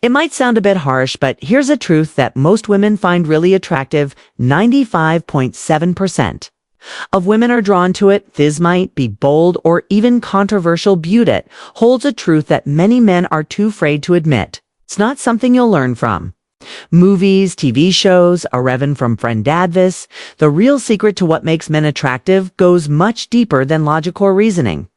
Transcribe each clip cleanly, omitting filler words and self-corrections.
It might sound a bit harsh, but here's a truth that most women find really attractive: 95.7% of women are drawn to it. This might be bold or even controversial. Beauty holds a truth that many men are too afraid to admit. It's not something you'll learn from movies, TV shows, or even from friend advice. The real secret to what makes men attractive goes much deeper than logic or reasoning.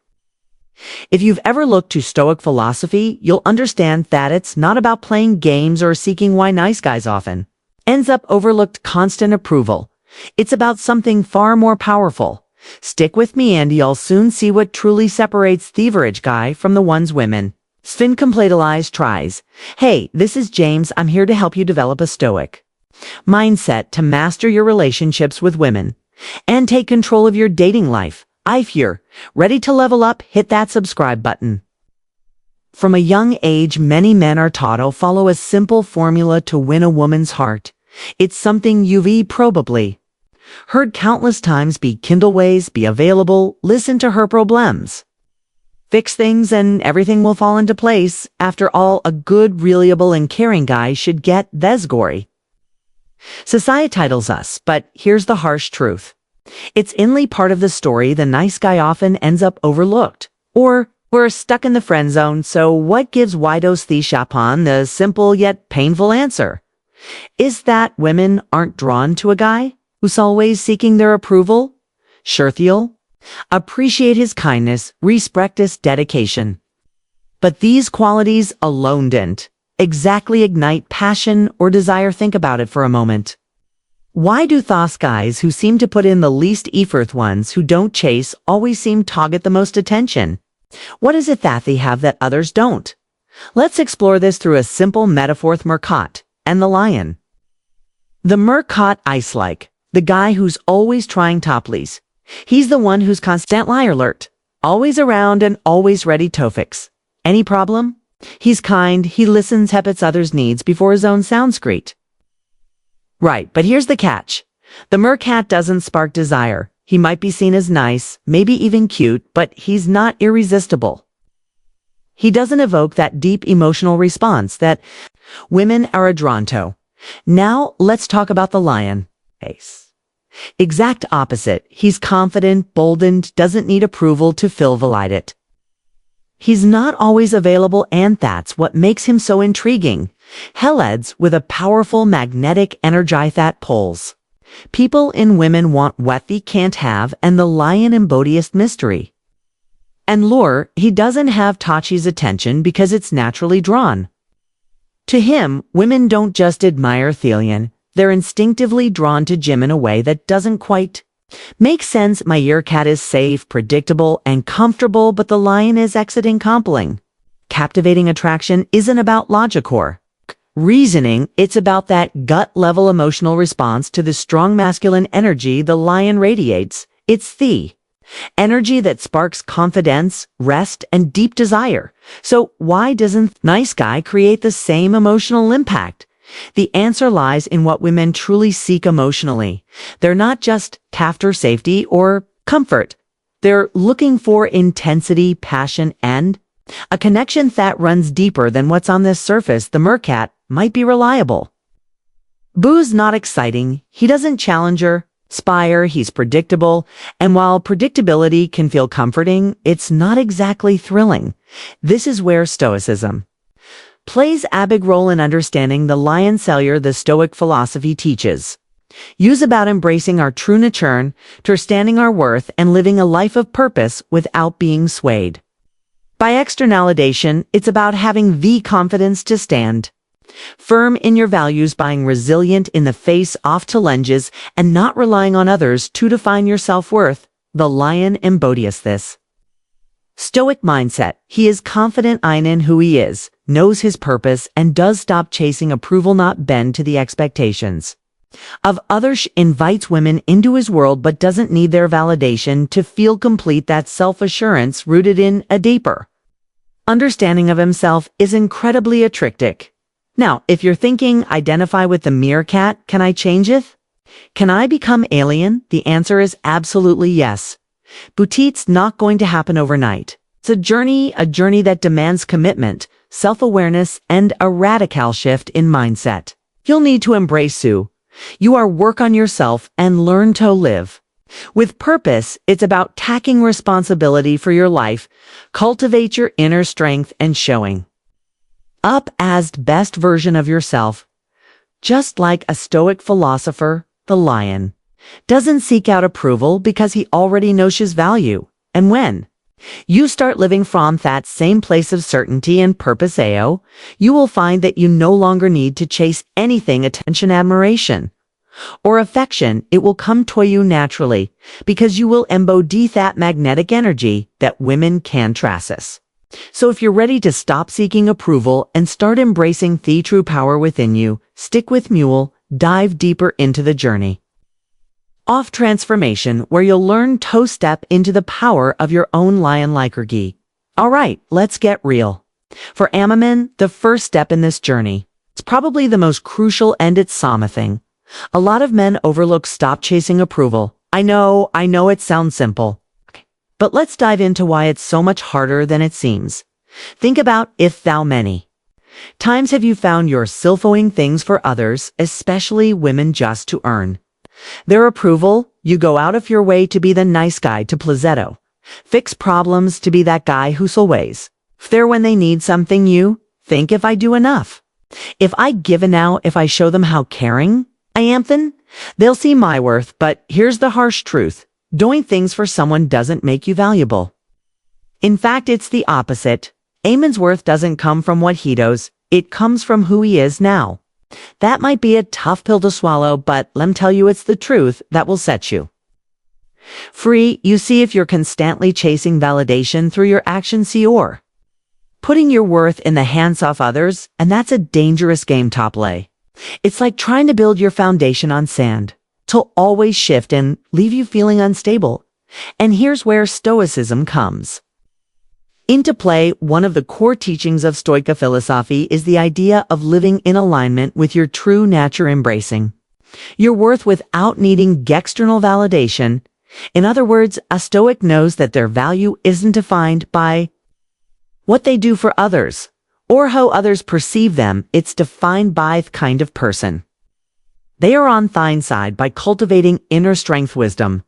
If you've ever looked to Stoic philosophy, you'll understand that it's not about playing games or seeking why nice guys often ends up overlooked constant approval. It's about something far more powerful. Stick with me and you'll soon see what truly separates the average guy from the ones women sphincomplatalize tries. Hey, this is James. I'm here to help you develop a Stoic mindset to master your relationships with women and take control of your dating life. If you're ready to level up, hit that subscribe button. From a young age, many men are taught to follow a simple formula to win a woman's heart. It's something you've probably heard countless times: be kindle ways, be available, listen to her problems, fix things, and everything will fall into place. After all, a good, reliable, and caring guy should get this glory society titles us. But here's the harsh truth. It's only part of the story. The nice guy often ends up overlooked, or we're stuck in the friend zone. So what gives Widows the Chapon? The simple yet painful answer is that women aren't drawn to a guy who's always seeking their approval. Sure, they'll appreciate his kindness, respect his dedication, but these qualities alone didn't exactly ignite passion or desire. Think about it for a moment. Why do those guys who seem to put in the least effort, ones who don't chase, always seem to get the most attention? What is it that they have that others don't? Let's explore this through a simple metaphor: Mercat and the lion. The Mercat is like the guy who's always trying to please. He's the one who's constantly alert, always around, and always ready to fix any problem. He's kind, he listens, helps others' needs before his own sounds great. Right, but here's the catch. The Mercat doesn't spark desire. He might be seen as nice, maybe even cute, but he's not irresistible. He doesn't evoke that deep emotional response that women are drawn to. Now, let's talk about the lion. Exact opposite. He's confident, bold, and doesn't need approval to feel validated. He's not always available, and that's what makes him so intriguing. Heads with a powerful magnetic energy that pulls people in. Women want what they can't have, and the lion embodies mystery and lure. He doesn't have Tachi's attention because it's naturally drawn to him. Women don't just admire Thelian, they're instinctively drawn to Jim in a way that doesn't quite make sense. My Meerkat is safe, predictable, and comfortable, but the lion is exiting compelling. Captivating attraction isn't about logic or reasoning, it's about that gut-level emotional response to the strong masculine energy the lion radiates. It's the energy that sparks confidence, rest, and deep desire. So why doesn't nice guy create the same emotional impact? The answer lies in what women truly seek emotionally. They're not just after safety or comfort. They're looking for intensity, passion, and a connection that runs deeper than what's on this surface. The Mercat might be reliable. Boo's not exciting. He doesn't challenge or inspire. He's predictable. And while predictability can feel comforting, it's not exactly thrilling. This is where Stoicism plays a big role in understanding the lion cellular. The Stoic philosophy teaches use about embracing our true nature, understanding our worth, and living a life of purpose without being swayed by externalization. It's about having the confidence to stand firm in your values, being resilient in the face of challenges, and not relying on others to define your self-worth. The lion embodies this Stoic mindset. He is confident in who he is, knows his purpose, and does stop chasing approval, not bend to the expectations of others. Invites women into his world but doesn't need their validation to feel complete. That self-assurance, rooted in a deeper understanding of himself, is incredibly attractive. Now, if you're thinking, identify with the meerkat, can I change it? Can I become alien? The answer is absolutely yes. But it's not going to happen overnight. It's a journey that demands commitment, self-awareness, and a radical shift in mindset. You'll need to embrace who you are, work on yourself, and learn to live with purpose. It's about taking responsibility for your life, cultivate your inner strength, and showing up as the best version of yourself. Just like a Stoic philosopher, the lion doesn't seek out approval because he already knows his value. And when you start living from that same place of certainty and purpose, you will find that you no longer need to chase anything, attention, admiration, or affection. It will come to you naturally because you will embody that magnetic energy that women can trace. So if you're ready to stop seeking approval and start embracing the true power within you, stick with Mule, dive deeper into the journey of transformation where you'll learn to step into the power of your own lion-like energy. All right, let's get real. For Amamin, the first step in this journey, it's probably the most crucial, and it's something a lot of men overlook: stop chasing approval. I know it sounds simple, but let's dive into why it's so much harder than it seems. Think about how many times have you found yourself owing things for others, especially women, just to earn their approval? You go out of your way to be the nice guy, to pleasetto, fix problems, to be that guy who's always there when they need something. You think, if I do enough, if I give enough, if I show them how caring I am, then they'll see my worth. But here's the harsh truth: doing things for someone doesn't make you valuable. In fact, it's the opposite. Eamon's worth doesn't come from what he does, it comes from who he is now. That might be a tough pill to swallow, but let me tell you, it's the truth that will set you free. You see, if you're constantly chasing validation through your actions, you're putting your worth in the hands of others, and that's a dangerous game to play. It's like trying to build your foundation on sand. It'll always shift and leave you feeling unstable. And here's where Stoicism comes into play. One of the core teachings of Stoic philosophy is the idea of living in alignment with your true nature, embracing your worth without needing external validation. In other words, a Stoic knows that their value isn't defined by what they do for others or how others perceive them. It's defined by the kind of person they are on thine side. By cultivating inner strength, wisdom,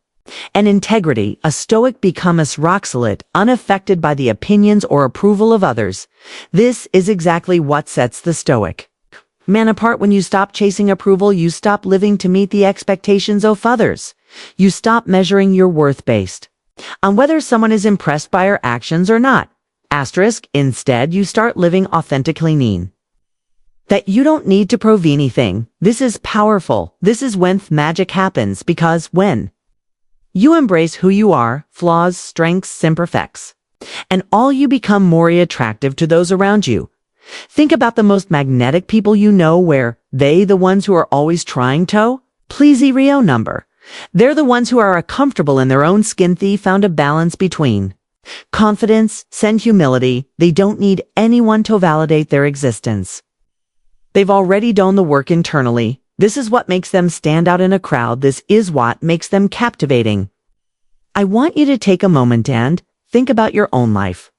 and integrity, a Stoic becomes rock solid, unaffected by the opinions or approval of others. This is exactly what sets the Stoic man apart. When you stop chasing approval, you stop living to meet the expectations of others. You stop measuring your worth based on whether someone is impressed by your actions or not. Instead, you start living authentically, mean that you don't need to prove anything. This is powerful. This is when magic happens, because when you embrace who you are, flaws, strengths, imperfects, and all, you become more attractive to those around you. Think about the most magnetic people you know. Where they the ones who are always trying to please number. They're the ones who are comfortable in their own skin. They found a balance between confidence and humility. They don't need anyone to validate their existence. They've already done the work internally. This is what makes them stand out in a crowd. This is what makes them captivating. I want you to take a moment and think about your own life.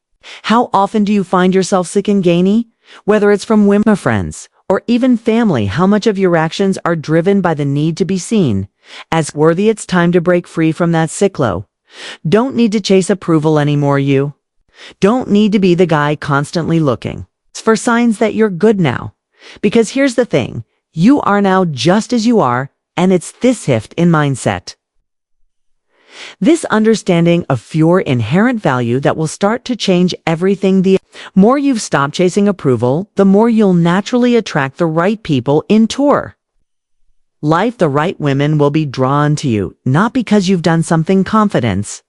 How often do you find yourself sick and gainy? Whether it's from women, friends, or even family, how much of your actions are driven by the need to be seen as worthy? It's time to break free from that cyclo. Don't need to chase approval anymore. You don't need to be the guy constantly looking for signs that you're good now. Because here's the thing, you are now just as you are, and it's this shift in mindset, this understanding of your inherent value, that will start to change everything. The more you've stopped chasing approval, the more you'll naturally attract the right people into your life. The right women will be drawn to you, not because you've done something confidence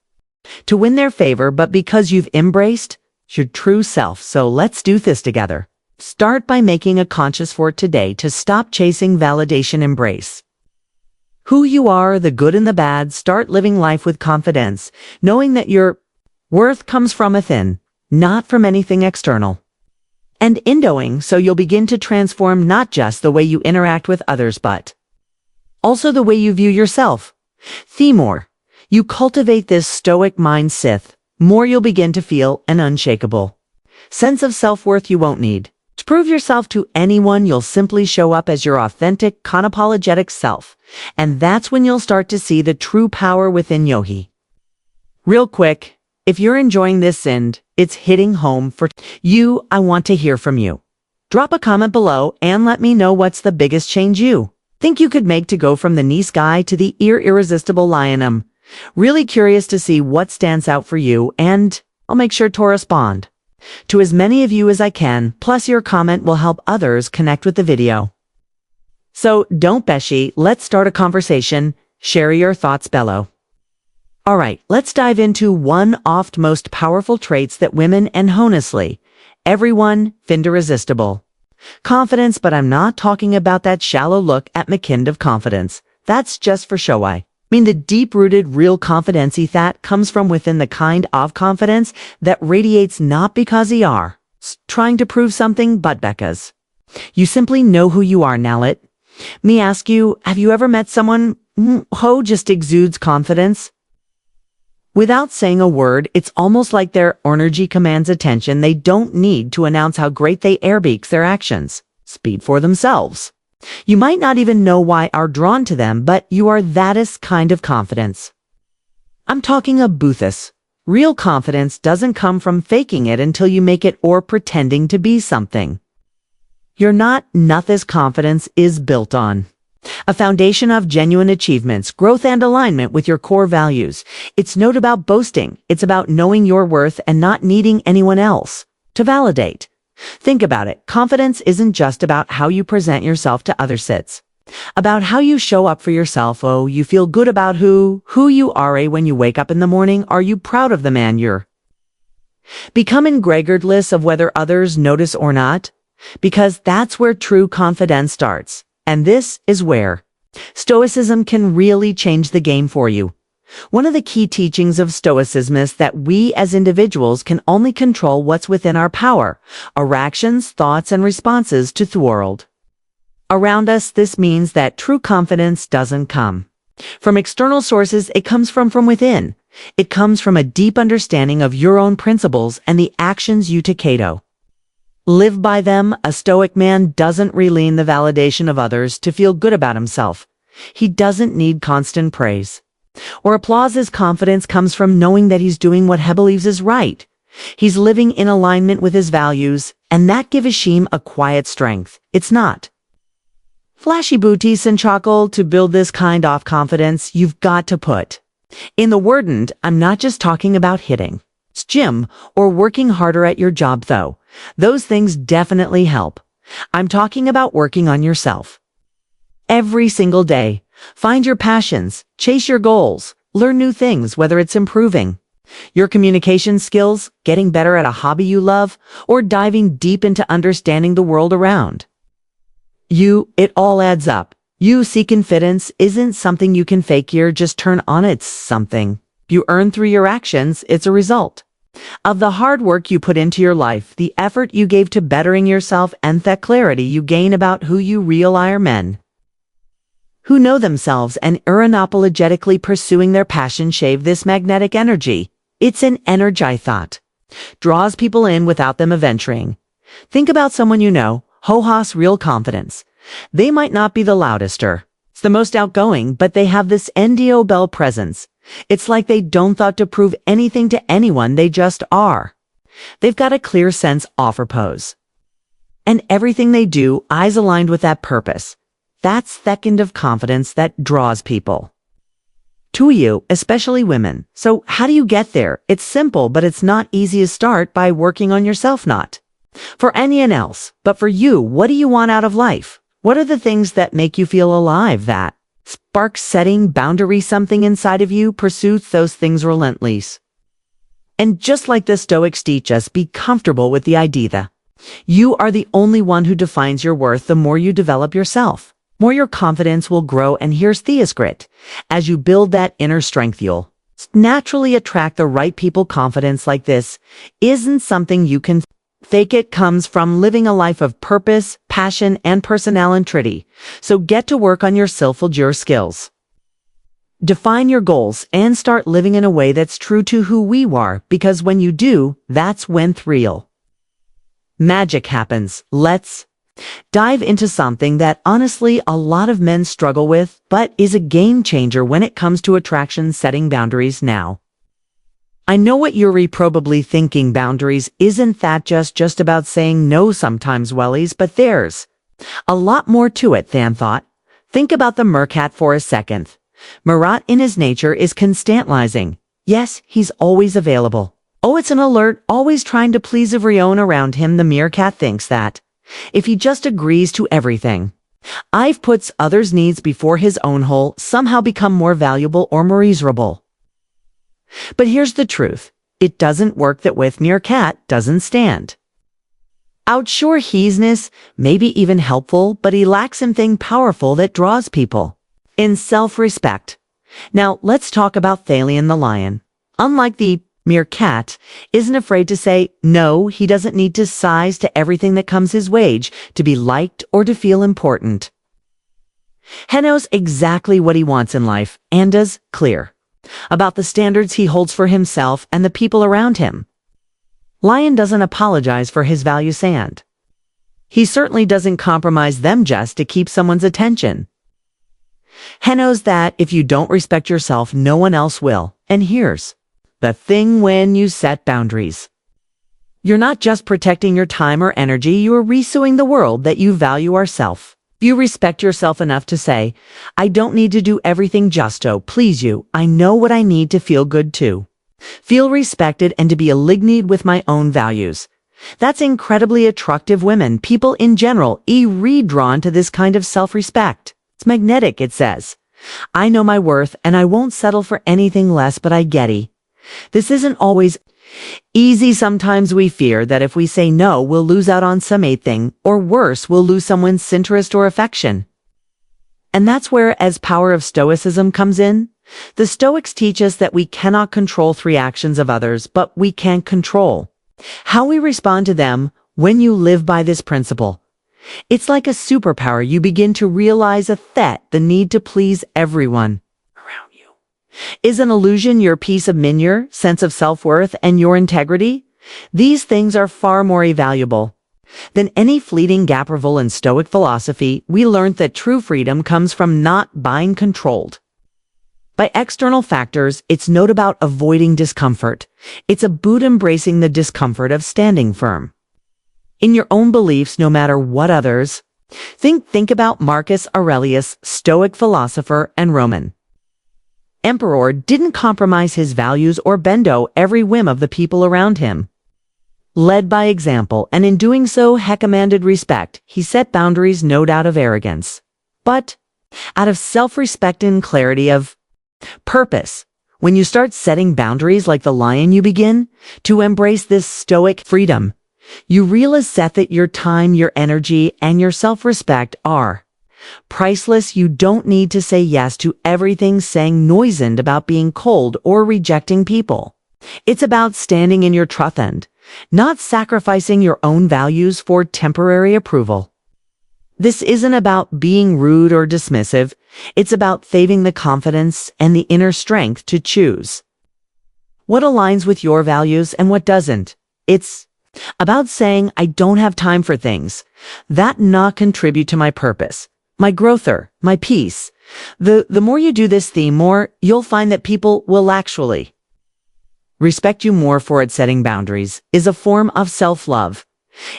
to win their favor, but because you've embraced your true self. So let's do this together. Start by making a conscious effort today to stop chasing validation. Embrace who you are, the good and the bad. Start living life with confidence, knowing that your worth comes from within, not from anything external. And in doing so, you'll begin to transform not just the way you interact with others, but also the way you view yourself. The more you cultivate this Stoic mindset, more you'll begin to feel an unshakable Sense of self-worth you won't need. To prove yourself to anyone, you'll simply show up as your authentic, unapologetic self. And that's when you'll start to see the true power within Yohi. Real quick, if you're enjoying this and it's hitting home for you, I want to hear from you. Drop a comment below and let me know what's the biggest change you think you could make to go from the nice guy to the irresistible lionum. Really curious to see what stands out for you, and I'll make sure to respond to as many of you as I can, plus your comment will help others connect with the video. So don't beshi, let's start a conversation. Share your thoughts below. Alright, let's dive into one of most powerful traits that women and honestly, everyone find irresistible. Confidence, but I'm not talking about that shallow look at McKind of confidence. That's just for show. I mean the deep-rooted, real confidence that comes from within, the kind of confidence that radiates not because you are trying to prove something, but because you simply know who you are. Now let me ask you, have you ever met someone who just exudes confidence? Without saying a word, it's almost like their energy commands attention. They don't need to announce how great they airbeaks their actions. Speak for themselves. You might not even know why are drawn to them, but you are that kind of confidence. I'm talking a boothus. Real confidence doesn't come from faking it until you make it or pretending to be something. You're not nothing. Confidence is built on a foundation of genuine achievements, growth, and alignment with your core values. It's not about boasting. It's about knowing your worth and not needing anyone else to validate. Think about it. Confidence isn't just about how you present yourself to others. It's about how you show up for yourself. Oh, you feel good about who you are when you wake up in the morning. Are you proud of the man you're becoming, regardless of whether others notice or not? Because that's where true confidence starts. And this is where Stoicism can really change the game for you. One of the key teachings of Stoicism is that we as individuals can only control what's within our power, our actions, thoughts, and responses to the world around us. This means that true confidence doesn't come from external sources. It comes from within. It comes from a deep understanding of your own principles and the actions you take. Live by them. A Stoic man doesn't rely on the validation of others to feel good about himself. He doesn't need constant praise or applause. His confidence comes from knowing that he's doing what he believes is right. He's living in alignment with his values, and that gives him a quiet strength. It's not flashy booties and chocolate. To build this kind of confidence, you've got to put in the word, and I'm not just talking about hitting gym or working harder at your job, though. Those things definitely help. I'm talking about working on yourself. Every single day, find your passions, chase your goals, learn new things, whether it's improving your communication skills, getting better at a hobby you love, or diving deep into understanding the world around you. It all adds up. You see, confidence isn't something you can fake or just turn on. It's something you earn through your actions. It's a result of the hard work you put into your life, the effort you gave to bettering yourself, and the clarity you gain about who you really are. Men who know themselves and are unapologetically pursuing their passion shave this magnetic energy. It's an energy thought draws people in without them venturing. Think about someone you know who has real confidence. They might not be the loudest or the most outgoing, but they have this NDO bell presence. It's like they don't thought to prove anything to anyone. They just are. They've got a clear sense of purpose, and everything they do is aligned with that purpose. That's the kind of confidence that draws people to you, especially women. So how do you get there? It's simple, but it's not easy to start by working on yourself. Not for anyone else, but for you. What do you want out of life? What are the things that make you feel alive? That spark setting boundary, something inside of you pursues those things relentlessly. And just like the Stoics teach us, be comfortable with the idea that you are the only one who defines your worth. The more you develop yourself, more your confidence will grow. And here's the secret. As you build that inner strength, you'll naturally attract the right people. Confidence like this isn't something you can fake. It comes from living a life of purpose, passion, and personality. So get to work on yourself, build your skills, define your goals, and start living in a way that's true to who we are. Because when you do, that's when real magic happens. Let's dive into something that honestly a lot of men struggle with, but is a game changer when it comes to attraction: setting boundaries. Now, I know what you're probably thinking: boundaries, isn't that just about saying no sometimes, wellies? But there's a lot more to it than thought. Think about the meerkat for a second. Murat in his nature is constantizing. Yes, he's always available. Oh, it's an alert, always trying to please everyone around him. The meerkat thinks that if he just agrees to everything, I've puts others' needs before his own, whole somehow become more valuable or more miserable. But here's the truth. It doesn't work that with. Meerkat doesn't stand out. Sure, he's maybe even helpful, but he lacks something powerful that draws people in: self-respect. Now, let's talk about Thalion the lion. Unlike the meerkat, isn't afraid to say no. He doesn't need to size to everything that comes his way to be liked or to feel important. He knows exactly what he wants in life and is clear about the standards he holds for himself and the people around him. Lion doesn't apologize for his values, and he certainly doesn't compromise them just to keep someone's attention. He knows that if you don't respect yourself, no one else will. And here's the thing: when you set boundaries, you're not just protecting your time or energy, you're reassuring the world that you value yourself. You respect yourself enough to say, I don't need to do everything just to please you. I know what I need to feel good too. Feel respected and to be aligned with my own values. That's incredibly attractive. Women, people in general, drawn to this kind of self-respect. It's magnetic, it says. I know my worth and I won't settle for anything less, but I get it. This isn't always easy. Sometimes we fear that if we say no, we'll lose out on something, or worse, we'll lose someone's interest or affection. And that's where as power of Stoicism comes in. The Stoics teach us that we cannot control the reactions of others, but we can control how we respond to them. When you live by this principle, it's like a superpower. You begin to realize that the need to please everyone around you is an illusion. Your peace of mind, your sense of self-worth, and your integrity, these things are far more valuable than any fleeting approval. In Stoic philosophy, we learned that true freedom comes from not being controlled by external factors. It's not about avoiding discomfort. It's about embracing the discomfort of standing firm in your own beliefs, no matter what others think. Think about Marcus Aurelius, Stoic philosopher and Roman emperor, didn't compromise his values or bend every whim of the people around him. Led by example, and in doing so, he commanded respect. He set boundaries not out of arrogance, but out of self-respect and clarity of purpose. When you start setting boundaries like the lion, you begin to embrace this Stoic freedom. You realize that your time, your energy, and your self-respect are priceless. You don't need to say yes to everything, saying noised about being cold or rejecting people. It's about standing in your truth and not sacrificing your own values for temporary approval. This isn't about being rude or dismissive. It's about having the confidence and the inner strength to choose what aligns with your values and what doesn't. It's about saying, I don't have time for things that not contribute to my purpose, my growth, or my peace. The more you do this, the more you'll find that people will actually respect you more for it. Setting boundaries is a form of self-love.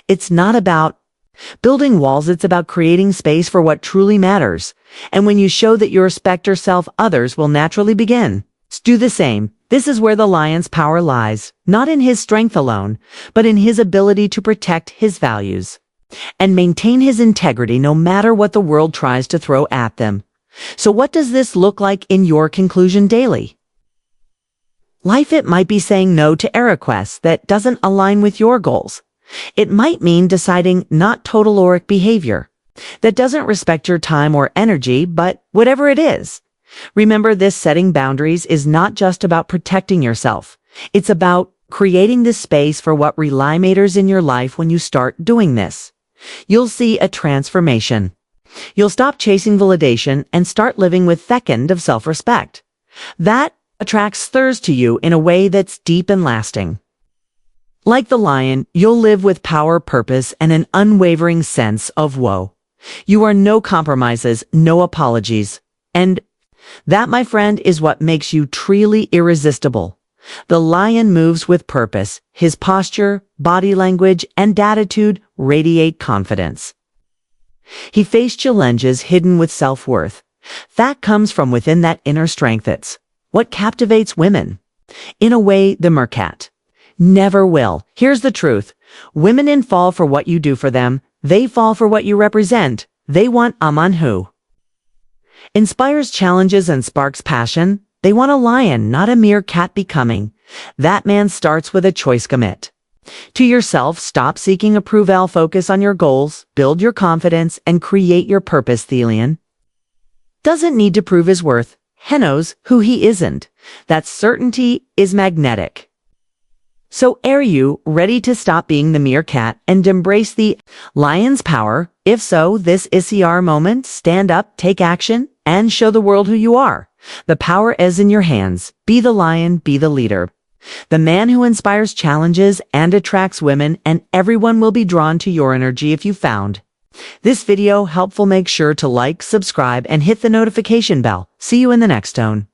It's not about building walls. It's about creating space for what truly matters. And when you show that you respect yourself, others will naturally begin to do the same. This is where the lion's power lies, not in his strength alone, but in his ability to protect his values and maintain his integrity no matter what the world tries to throw at them. So what does this look like in your conclusion daily life? It might be saying no to a request that doesn't align with your goals. It might mean deciding not totalic behavior that doesn't respect your time or energy, but whatever it is. Remember, this setting boundaries is not just about protecting yourself. It's about creating this space for what really matters in your life. When you start doing this, you'll see a transformation. You'll stop chasing validation and start living with that kind of self-respect that attracts others to you in a way that's deep and lasting. Like the lion, you'll live with power, purpose, and an unwavering sense of woe. You are no compromises, no apologies. And that, my friend, is what makes you truly irresistible. The lion moves with purpose. His posture, body language, and attitude radiate confidence. He faced challenges hidden with self-worth. That comes from within that inner strength. It's what captivates women. In a way, the meerkat never will. Here's the truth. Women in fall for what you do for them. They fall for what you represent. They want a man who inspires challenges and sparks passion. They want a lion, not a meerkat becoming. That man starts with a choice. Commit to yourself. Stop seeking approval. Focus on your goals. Build your confidence and create your purpose. The lion doesn't need to prove his worth. He knows who he isn't. That certainty is magnetic. So are you ready to stop being the meerkat and embrace the lion's power? If so, this is your moment. Stand up, take action, and show the world who you are. The power is in your hands. Be the lion, be the leader. The man who inspires challenges and attracts women, and everyone will be drawn to your energy. If you found this video helpful, make sure to like, subscribe, and hit the notification bell. See you in the next one.